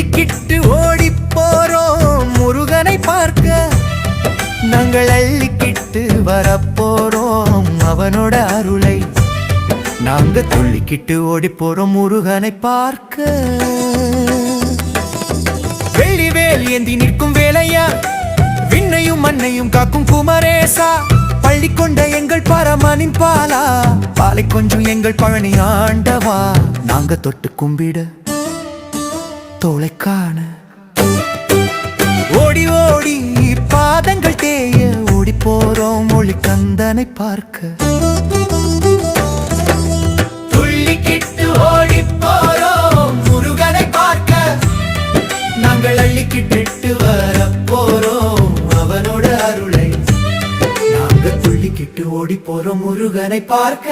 துள்ளிக்கிட்டு ஓடி போறோம் முருகனை பார்க்க. நாங்கள் அள்ளிக்கிட்டு வரப்போறோம் அவனோட அருளை. நாங்க துள்ளிக்கிட்டு ஓடி போறோம் முருகனை பார்க்க. வெள்ளிவேல் ஏந்தி நிற்கும் வேலையா, விண்ணையும் மண்ணையும் காக்கும் குமரேசா. பள்ளி கொண்ட எங்கள் பரமனின் பாலா, பாலை கொஞ்சம் எங்கள் பழனி ஆண்டவா. நாங்க தொட்டு கும்பிட தோளை காண ஓடி ஓடி பாதங்கள் தேய ஓடி போறோம் ஒளி கந்தனை பார்க்க. துள்ளிக்கிட்டு ஓடி போறோம் முருகனை பார்க்க. நாங்கள் அள்ளிக்கிட்டு வர போறோம் அவனோட அருளை. நாங்க துள்ளிக்கிட்டு ஓடி போறோம் முருகனை பார்க்க.